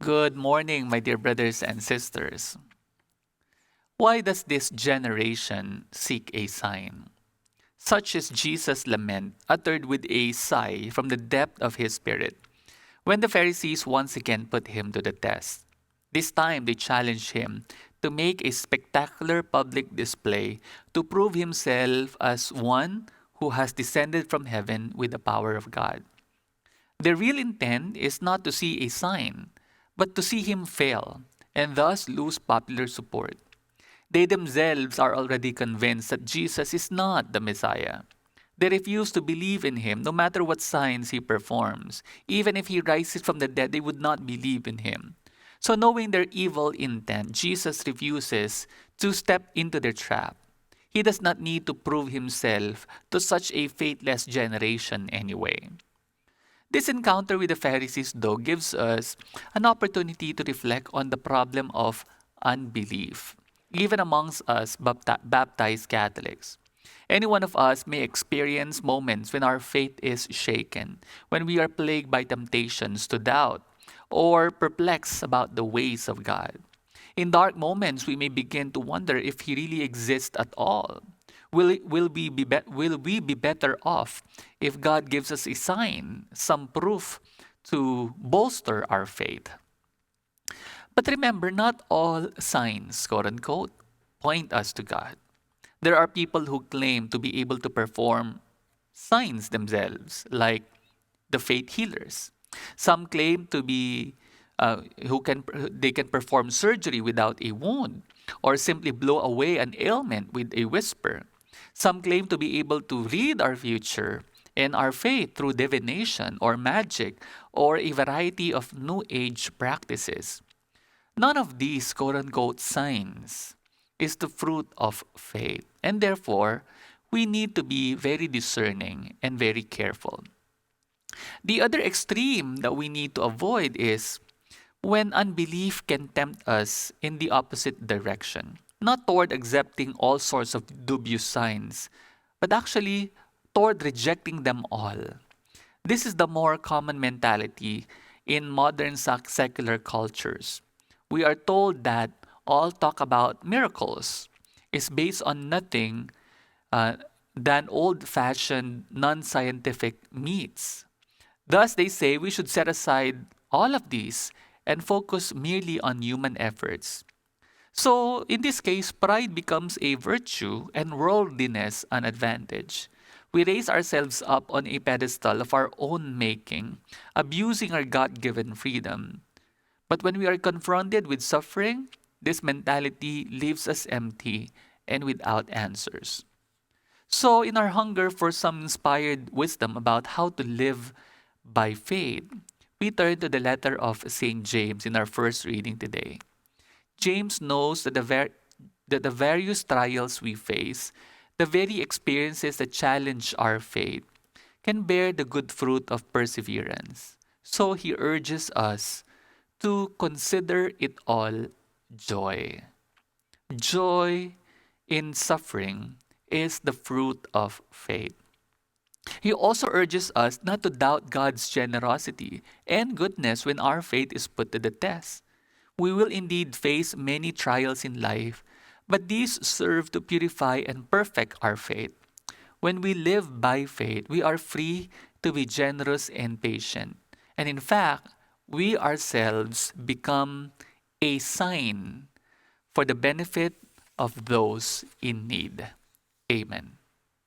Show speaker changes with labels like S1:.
S1: Good morning, my dear brothers and sisters. Why does this generation seek a sign? Such is Jesus' lament, uttered with a sigh from the depth of his spirit, when the Pharisees once again put him to the test. This time they challenged him to make a spectacular public display to prove himself as one who has descended from heaven with the power of God. Their real intent is not to see a sign, but to see him fail and thus lose popular support. They themselves are already convinced that Jesus is not the Messiah. They refuse to believe in him no matter what signs he performs. Even if he rises from the dead, they would not believe in him. So, knowing their evil intent, Jesus refuses to step into their trap. He does not need to prove himself to such a faithless generation anyway. This encounter with the Pharisees, though, gives us an opportunity to reflect on the problem of unbelief, even amongst us baptized Catholics. Any one of us may experience moments when our faith is shaken, when we are plagued by temptations to doubt, or perplexed about the ways of God. In dark moments, we may begin to wonder if He really exists at all. Will we be better off if God gives us a sign, some proof to bolster our faith? But remember, not all signs, quote unquote, point us to God. There are people who claim to be able to perform signs themselves, like the faith healers. Some claim to be who can they can perform surgery without a wound, or simply blow away an ailment with a whisper. Some claim to be able to read our future and our faith through divination or magic or a variety of new age practices. None of these quote unquote signs is the fruit of faith, and therefore we need to be very discerning and very careful. The other extreme that we need to avoid is when unbelief can tempt us in the opposite direction, not toward accepting all sorts of dubious signs, but actually toward rejecting them all. This is the more common mentality in modern secular cultures. We are told that all talk about miracles is based on nothing uh, than old fashioned, non scientific myths. Thus, they say we should set aside all of these and focus merely on human efforts. So, in this case, pride becomes a virtue and worldliness an advantage. We raise ourselves up on a pedestal of our own making, abusing our God given freedom. But when we are confronted with suffering, this mentality leaves us empty and without answers. So, in our hunger for some inspired wisdom about how to live by faith, we turn to the letter of St. James in our first reading today. James knows that the various trials we face, the very experiences that challenge our faith, can bear the good fruit of perseverance. So he urges us to consider it all joy. Joy in suffering is the fruit of faith. He also urges us not to doubt God's generosity and goodness when our faith is put to the test. We will indeed face many trials in life, but these serve to purify and perfect our faith. When we live by faith, we are free to be generous and patient. And in fact, we ourselves become a sign for the benefit of those in need. Amen.